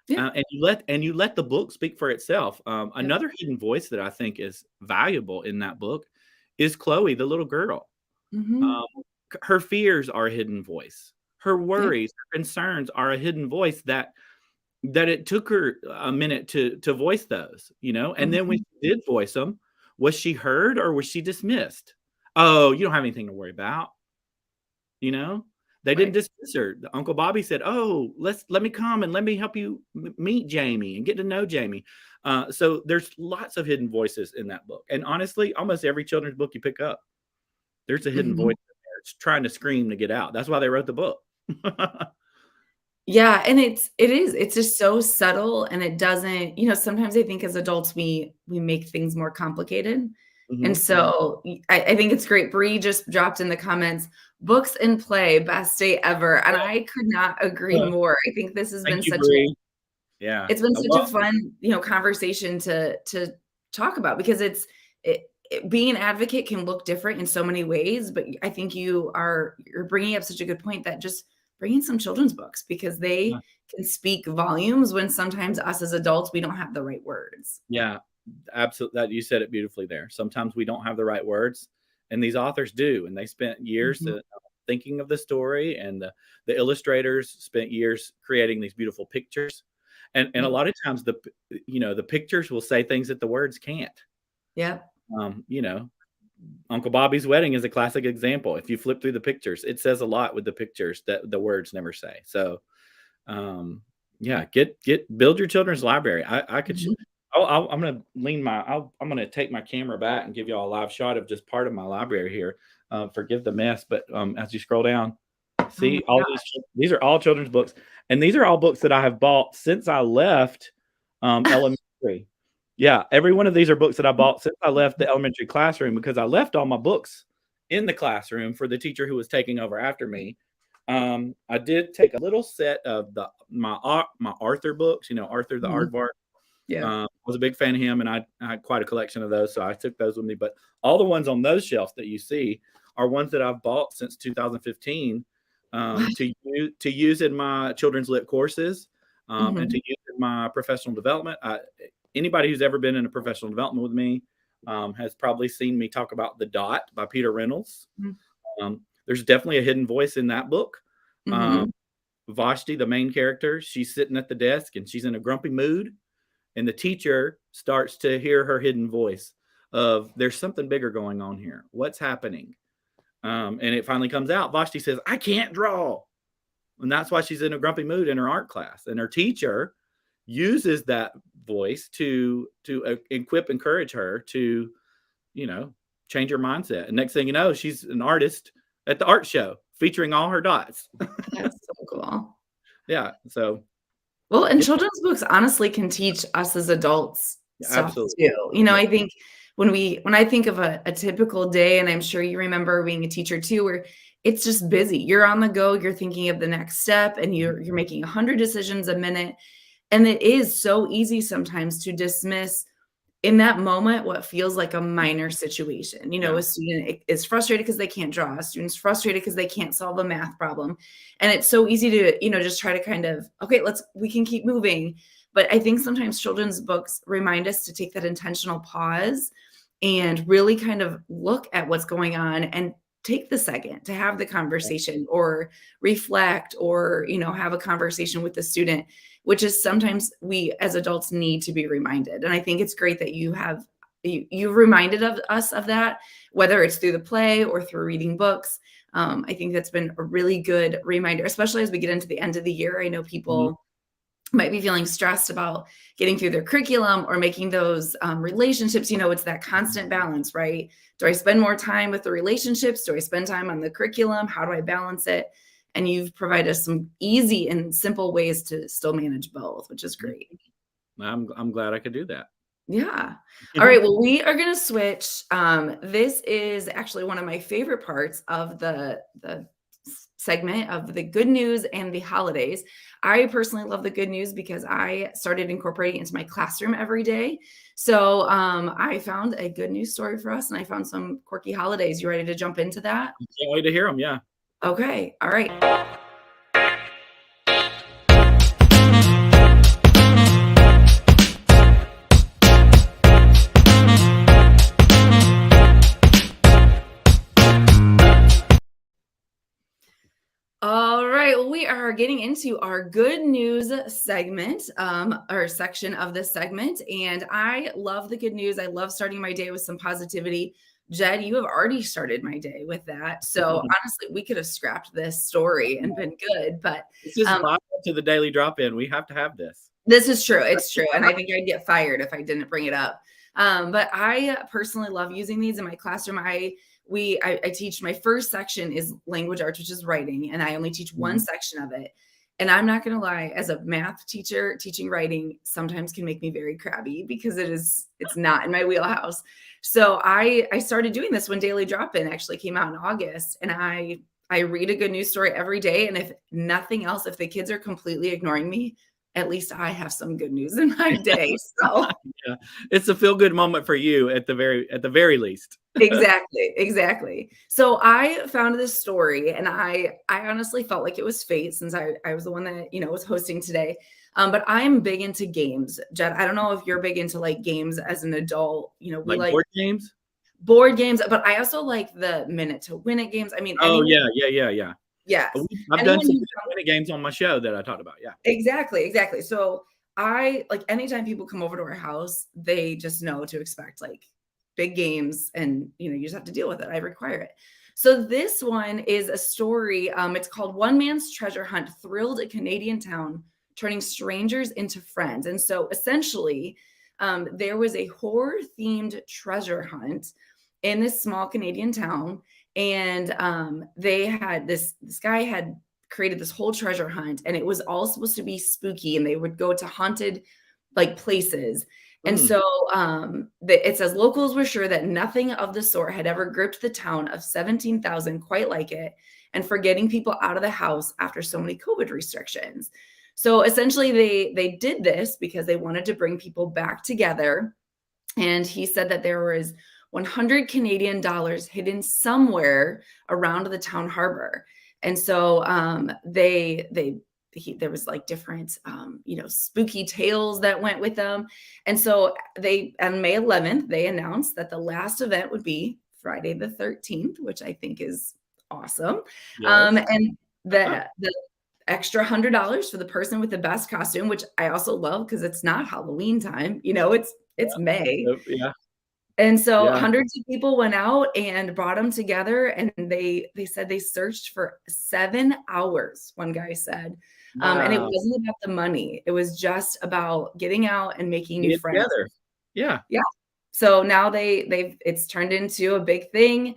Yeah. and you let the book speak for itself. Yep. Another hidden voice that I think is valuable in that book is Chloe, the little girl. Mhm. Um, her fears are a hidden voice. Her Yeah. worries, her concerns are a hidden voice that it took her a minute to voice those. And then when Mhm. she did voice them, was she heard or was she dismissed? Oh, you don't have anything to worry about. You know, they didn't Right. dismiss her. Uncle Bobby said, "Oh, let me come and let me help you meet Jamie and get to know Jamie." So there's lots of hidden voices in that book, and honestly, almost every children's book you pick up, there's a hidden voice Mhm. in there. It's trying to scream to get out. That's why they wrote the book. Yeah, and it's just so subtle, and it doesn't, sometimes I think as adults we make things more complicated. And Mhm. so I think it's great. Bree just dropped in the comments, books and play, best day ever. And I could not agree Yeah. more. I think this has Thank been you, such a Bree. Yeah. it's been such a Well, fun, conversation to talk about, because being an advocate can look different in so many ways, but I think you're bringing up such a good point, that just bringing some children's books, because yeah. they can speak volumes when sometimes us as adults, we don't have the right words. Yeah, absolutely. That you said it beautifully there. Sometimes we don't have the right words, and these authors do, and they spent years Mhm. thinking of the story, and the illustrators spent years creating these beautiful pictures, and a Yep. lot of times the pictures will say things that the words can't. Yep. You know, Uncle Bobby's wedding is a classic example. If you flip through the pictures, it says a lot with the pictures that the words never say. So, yeah, build your children's library. I could. Mhm. I'm gonna I'm gonna take my camera back and give you all a live shot of just part of my library here. Forgive the mess, but as you scroll down, Oh my see all god. these are all children's books, and these are all books that I have bought since I left elementary. Yeah, every one of these are books that I bought since I left the elementary classroom, because I left all my books in the classroom for the teacher who was taking over after me. I did take a little set of my Arthur books, Arthur the Mhm. Aardvark. Yeah. I was a big fan of him, and I had quite a collection of those, so I took those with me. But all the ones on those shelves that you see are ones that I've bought since 2015, What? to use in my children's lit courses, and Mhm. to use in my professional development. Anybody who's ever been in a professional development with me has probably seen me talk about The Dot by Peter Reynolds. Mhm. There's definitely a hidden voice in that book. Um, Mhm. Vashti, the main character, she's sitting at the desk and she's in a grumpy mood, and the teacher starts to hear her hidden voice of, there's something bigger going on here. What's happening? And it finally comes out. Vashti says, I can't draw. And that's why she's in a grumpy mood in her art class. And her teacher uses that voice to encourage her to, you know, change her mindset. And next thing you know, she's an artist at the art show featuring all her dots. That's so cool. Yeah. So Well, and it's children's books honestly can teach us as adults stuff absolutely. too. Yeah. I think when I think of a typical day, and I'm sure you remember being a teacher too, where it's just busy. You're on the go, you're thinking of the next step, and you're making 100 decisions a minute. And it is so easy sometimes to dismiss in that moment what feels like a minor situation. Yeah. A student is frustrated because they can't draw, a student's frustrated because they can't solve a math problem, and it's so easy to just try to kind of, okay, we can keep moving. But I think sometimes children's books remind us to take that intentional pause and really kind of look at what's going on and take the second to have the conversation or reflect, or have a conversation with the student, which is sometimes we as adults need to be reminded. And I think it's great that you reminded of us of that, whether it's through the play or through reading books. I think that's been a really good reminder, especially as we get into the end of the year. I know Mhm. people might be feeling stressed about getting through their curriculum or making those relationships. It's that constant balance, right? Do I spend more time with the relationships? Do I spend time on the curriculum? How do I balance it? And you've provided us some easy and simple ways to still manage both, which is great. I'm glad I could do that. Yeah. All right. Well, we are going to switch. This is actually one of my favorite parts of the segment of the good news and the holidays. I personally love the good news because I started incorporating it into my classroom every day. So I found a good news story for us, and I found some quirky holidays. You ready to jump into that? Can't wait to hear them. Yeah. Okay. All right. All right, well, we are getting into our good news segment, or section of this segment. And I love the good news. I love starting my day with some positivity. Jed, you have already started my day with that. So honestly, we could have scrapped this story and been good. But This is um, vital to the daily drop in. We have to have this. this is true. It's true. And I think I'd get fired if I didn't bring it up. But I personally love using these in my classroom. I teach, my first section is language arts, which is writing, and I only teach one Mhm. section of it. And I'm not going to lie, as a math teacher, teaching writing sometimes can make me very crabby because it's not in my wheelhouse. So I started doing this when Daily Drop In actually came out in August, and I read a good news story every day. And if nothing else, if the kids are completely ignoring me, at least I have some good news in my day. So Yeah. It's a feel good moment for you at the very least. exactly, exactly. So I found this story, and I honestly felt like it was fate, since I was the one that was hosting today. But I'm big into games, Jed. I don't know if you're big into like games as an adult. We Like like board games? board games, but I also like the minute to win it games. I mean, Oh, anyone, yeah. yes, I've done anyone some who mini games on my show that I talked about. Yeah. exactly, exactly. So I like, anytime people come over to our house, they just know to expect like big games, and you just have to deal with it. I require it. So this one is a story. It's called One Man's Treasure Hunt Thrilled a Canadian Town, Turning Strangers into Friends. And so essentially, there was a horror themed treasure hunt in this small Canadian town. And they had this guy had created this whole treasure hunt, and it was all supposed to be spooky, and they would go to haunted like places. And so it says locals were sure that nothing of the sort had ever gripped the town of 17,000 quite like it, and for getting people out of the house after so many COVID restrictions. So essentially they did this because they wanted to bring people back together. And he said that there was 100 Canadian dollars hidden somewhere around the town harbor. And so there was like different, spooky tales that went with them. And so on May 11th, they announced that the last event would be Friday the 13th, which I think is awesome. Yes. And the extra $100 for the person with the best costume, which I also love because it's not Halloween time. It's May. Yeah. And so hundreds of people went out and brought them together, and they said they searched for 7 hours, one guy said. And it wasn't about the money. It was just about getting out and making new friends. Together. Yeah. Yeah. So now it's turned into a big thing.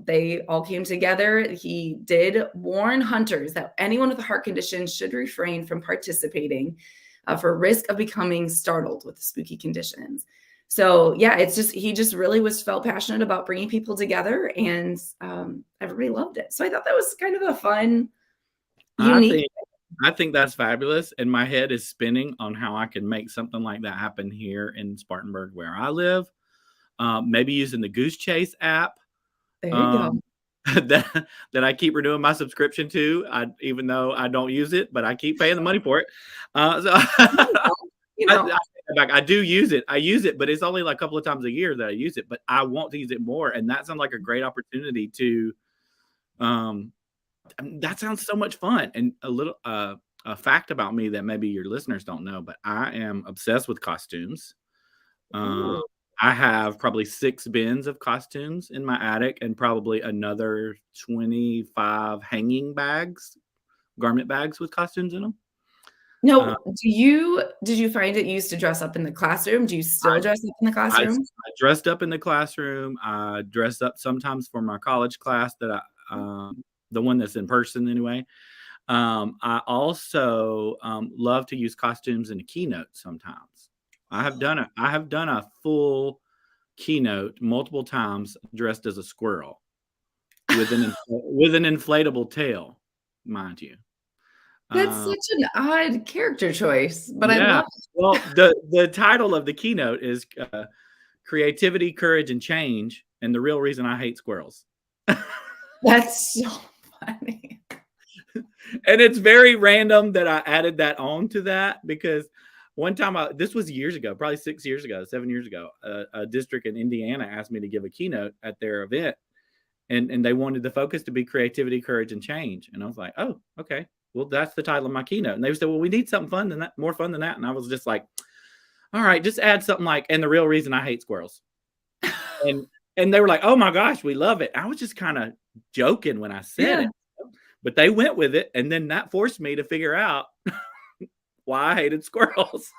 They all came together. He did warn hunters that anyone with a heart condition should refrain from participating for risk of becoming startled with the spooky conditions. So yeah, he just really felt passionate about bringing people together, and everybody loved it. So I thought that was kind of a fun, unique. I think that's fabulous. And my head is spinning on how I can make something like that happen here in Spartanburg, where I live. Maybe using the Goose Chase app. There you go. That I keep renewing my subscription to, even though I don't use it, but I keep paying the money for it. I do use it. I use it, but it's only like a couple of times a year that I use it. But I want to use it more, and that sounds like a great opportunity to. That sounds so much fun. And a fact about me that maybe your listeners don't know, but I am obsessed with costumes. I have probably 6 bins of costumes in my attic, and probably another 25 hanging bags, garment bags with costumes in them. No, did you find it you used to dress up in the classroom? Do you still dress up in the classroom? I dressed up in the classroom. I dressed up sometimes for my college class that the one that's in person anyway. I also love to use costumes in a keynote sometimes. I have done a full keynote multiple times dressed as a squirrel with an inflatable tail, mind you. That's such an odd character choice, but I love it. Well, the title of the keynote is Creativity, Courage, and Change, and the real reason I hate squirrels. That's so funny. And it's very random that I added that on to that, because one time, this was years ago, probably 7 years ago, a district in Indiana asked me to give a keynote at their event, and they wanted the focus to be creativity, courage, and change. And I was like, oh, okay. Well, that's the title of my keynote. And they said, well, we need something fun than that, more fun than that. And I was just like, all right, just add something like, and the real reason I hate squirrels. and they were like, oh my gosh, we love it. I was just kind of joking when I said it, but they went with it. And then that forced me to figure out why I hated squirrels.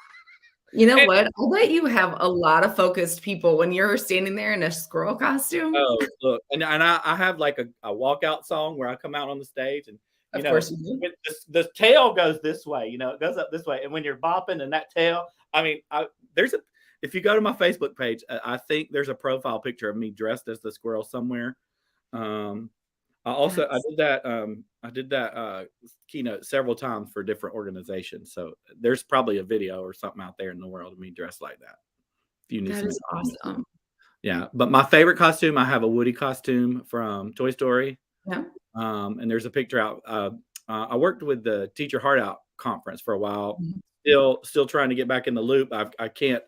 You know what? I'll bet you have a lot of focused people when you're standing there in a squirrel costume. Oh, look. And I have like a walkout song where I come out on the stage, and of course you do. The tail goes this way, it goes up this way. And when you're bopping and that tail, if you go to my Facebook page, I think there's a profile picture of me dressed as the squirrel somewhere. I did that keynote several times for different organizations. So there's probably a video or something out there in the world of me dressed like that. That is awesome. Yeah. But my favorite costume, I have a Woody costume from Toy Story. Yeah. And there's a picture out. I worked with the Teacher Heart Out conference for a while. Mm-hmm. Still trying to get back in the loop. I can't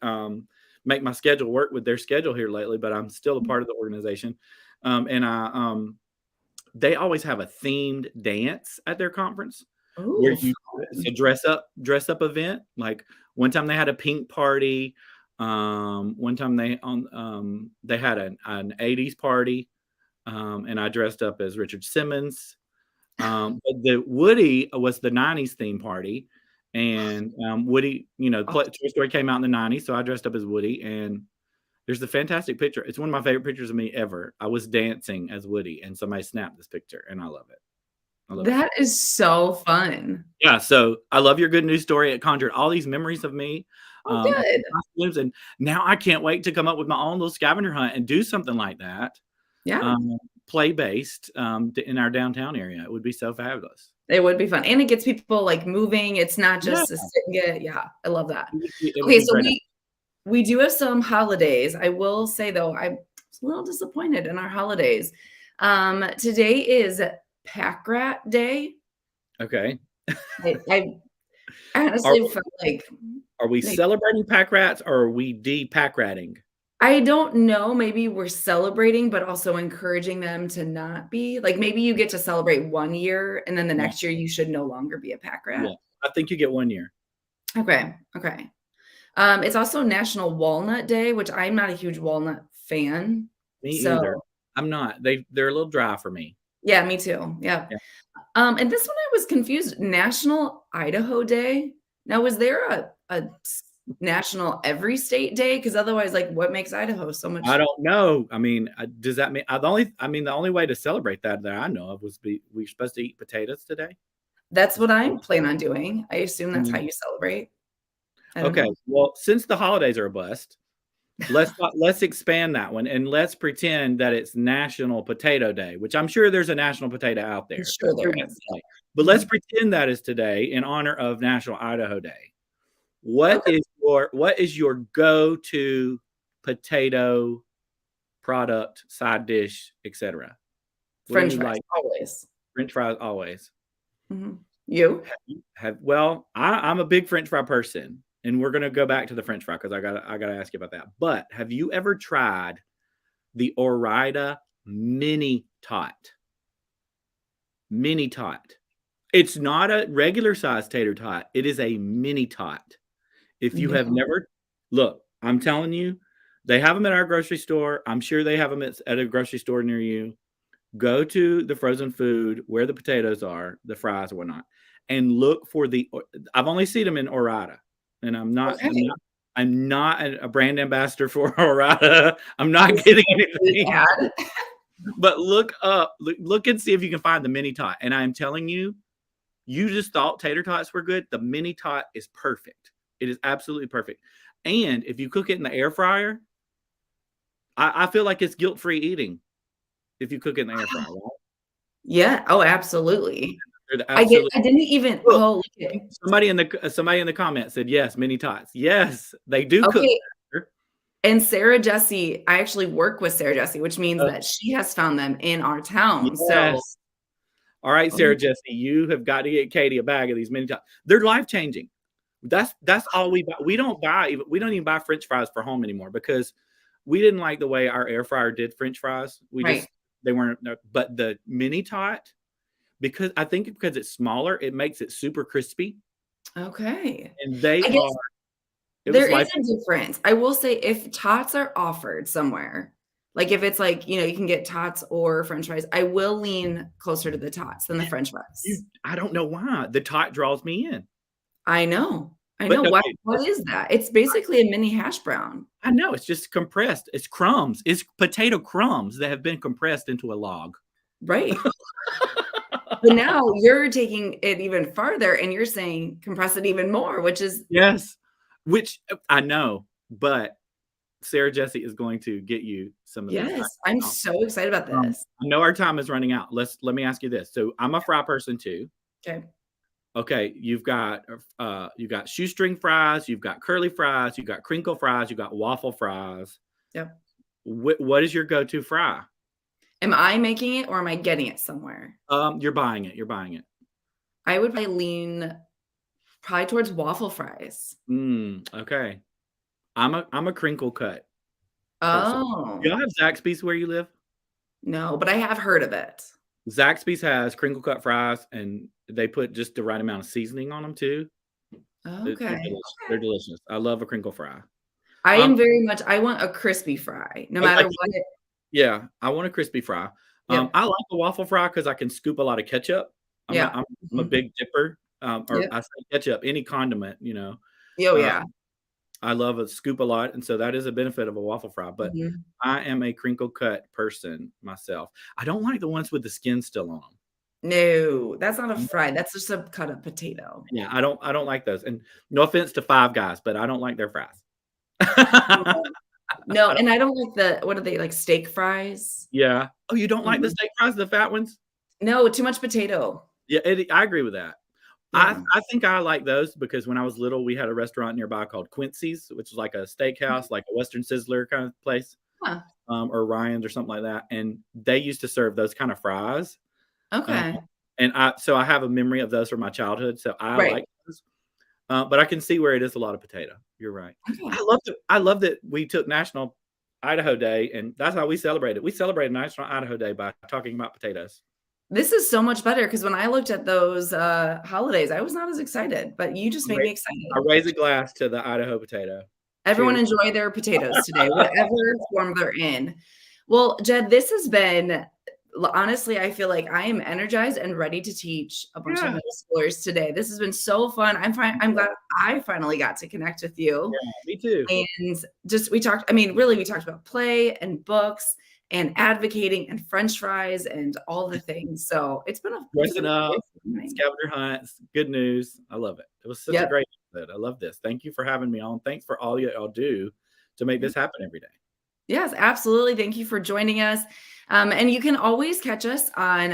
make my schedule work with their schedule here lately, but I'm still a part of the organization. And they always have a themed dance at their conference. Ooh, where it's a dress up event. Like one time they had a pink party. One time they had an 80s party, and I dressed up as Richard Simmons. But the Woody was the 90s theme party, and Woody, Toy Story came out in the 90s, so I dressed up as Woody, and there's a fantastic picture. It's one of my favorite pictures of me ever. I was dancing as Woody, and somebody snapped this picture, and I love it. That is so fun. Yeah, so I love your good news story. It conjured all these memories of me. Oh, good. Costumes, and now I can't wait to come up with my own little scavenger hunt and do something like that. Yeah. Play-based in our downtown area. It would be so fabulous. It would be fun, and it gets people, like, moving. It's not just a sit and get I love that. Okay, so we do have some holidays. I will say, though, I'm a little disappointed in our holidays. Today is Pack Rat Day. Okay. I honestly felt like Are we celebrating pack rats, or are we de-pack ratting? I don't know, maybe we're celebrating, but also encouraging them to not be. Like, maybe you get to celebrate 1 year, and then the next year you should no longer be a pack rat. Yeah, I think you get 1 year. Okay. It's also National Walnut Day, which I'm not a huge walnut fan. Me either. I'm not. They're a little dry for me. Yeah, me too. Yeah. And this one I was confused. National Idaho Day. Now, was there a national every state day? Because otherwise, like, what makes Idaho so much? I don't know. I mean, does that mean the only way to celebrate that I know of was we're supposed to eat potatoes today? That's what I plan on doing. I assume that's how you celebrate. Okay. Well, since the holidays are a bust, let's expand that one, and let's pretend that it's National Potato Day, which I'm sure there's a national potato out there. I'm sure there is. But let's pretend that is today in honor of National Idaho Day. What is your go-to potato product, side dish, etc.? French fries always. French fries always. Mm-hmm. You? I'm a big French fry person, and we're gonna go back to the French fry because I gotta ask you about that. But have you ever tried the Ore-Ida mini tot? Mini tot. It's not a regular size tater tot. It is a mini tot. If you have never, look, I'm telling you, they have them at our grocery store. I'm sure they have them at a grocery store near you. Go to the frozen food where the potatoes are, the fries or whatnot, and look for I've only seen them in Ore-Ida, and I'm not a brand ambassador for Ore-Ida. I'm not getting anything. But look and see if you can find the mini tot. And I'm telling you, you just thought tater tots were good. The mini tot is perfect. It is absolutely perfect. And if you cook it in the air fryer, I feel like it's guilt-free eating if you cook it in the air fryer. Right? Yeah. Oh, absolutely. I didn't even. Look, somebody in the comments said yes, mini tots. Yes, they do cook. And Sarah Jessie, I actually work with Sarah Jessie, which means that she has found them in our town. Yes. So, all right, Sarah Jessie, you have got to get Katie a bag of these mini tots. They're life-changing. That's all we buy. We don't even buy French fries for home anymore because we didn't like the way our air fryer did French fries. They weren't. But the mini tot, because it's smaller, it makes it super crispy. Okay. And there is a difference. I will say, if tots are offered somewhere, like if it's like, you can get tots or French fries, I will lean closer to the tots than the French fries. I don't know why. The tot draws me in. I know. What is that? It's basically a mini hash brown. I know. It's just compressed. It's crumbs. It's potato crumbs that have been compressed into a log. Right. But now you're taking it even farther and you're saying compress it even more, which is. Yes. Which I know, but Sarah Jessie is going to get you some of this. Yes. I'm so excited about this. I know our time is running out. Let me ask you this. So I'm a fry person too. Okay, you've got shoestring fries, you've got curly fries, you've got crinkle fries, you've got waffle fries. Yeah. What is your go-to fry? Am I making it or am I getting it somewhere? You're buying it. You're buying it. I would probably lean towards waffle fries. Okay. I'm a crinkle cut. Oh. Do y'all have Zaxby's where you live? No, but I have heard of it. Zaxby's has crinkle cut fries, and they put just the right amount of seasoning on them too. Okay. They're delicious. I love a crinkle fry. I am very much, I want a crispy fry, no matter what. Yeah, I want a crispy fry. Yep. I like a waffle fry because I can scoop a lot of ketchup. Yeah. I'm a big dipper, or Yep. I say ketchup, any condiment, Oh, uh, yeah. I love a scoop a lot, and so that is a benefit of a waffle fry, but Mhm. I am a crinkle cut person myself. I don't like the ones with the skin still on No, that's not a them. fry, that's just a cut up potato. Yeah, I don't like those, and no offense to Five Guys, but I don't like their fries. No. No, I don't and I don't like what are they, like, steak fries? Yeah. Oh, you don't like the Mm-mm. steak fries, the fat ones? No, too much potato. Yeah, I agree with that. Yeah. I think I like those because when I was little, we had a restaurant nearby called Quincy's, which is like a steakhouse, like a Western Sizzler kind of place, Huh. or Ryan's or something like that, and they used to serve those kind of fries, uh, Okay. and I have a memory of those from my childhood, so I Right. like those, but I can see where it is a lot of potato. You're right. Okay. I love that we took National Idaho Day, and that's how we celebrated. We celebrated National Idaho Day by talking about potatoes. This is so much better because when I looked at those, holidays, I was not as excited, but you just made me I excited. raise a glass to the Idaho potato. Everyone Cheers. enjoy their potatoes today, whatever form they're in. Well, Jed, this has been honestly, I feel like I am energized and ready to teach a bunch of Yeah, middle schoolers today. This has been so fun. I'm glad I finally got to connect with you. yeah, me too. And just we talked, I mean, really, we talked about play and books and advocating and French fries and all the things. So it's been Dressing a up, great morning. scavenger hunts, good news. I love it. It was such a Yep. great episode. I love this. Thank you for having me on. Thanks for all y'all do to make this happen every day. Yes, absolutely. Thank you for joining us. And you can always catch us on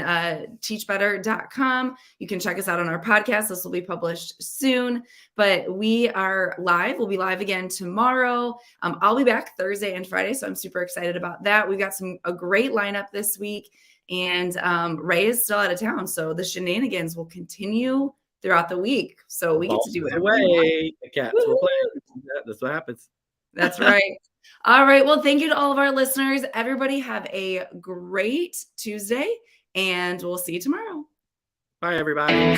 teachbetter.com. You can check us out on our podcast. This will be published soon, but we are live. We'll be live again tomorrow. I'll be back Thursday and Friday, so I'm super excited about that. We've got a great lineup this week, and Ray is still out of town, so the shenanigans will continue throughout the week. So we get Boss to do is whatever we want. away. The cats were playing. That's what happens. That's right. All right. Well, thank you to all of our listeners. Everybody have a great Tuesday, and we'll see you tomorrow. Bye, everybody.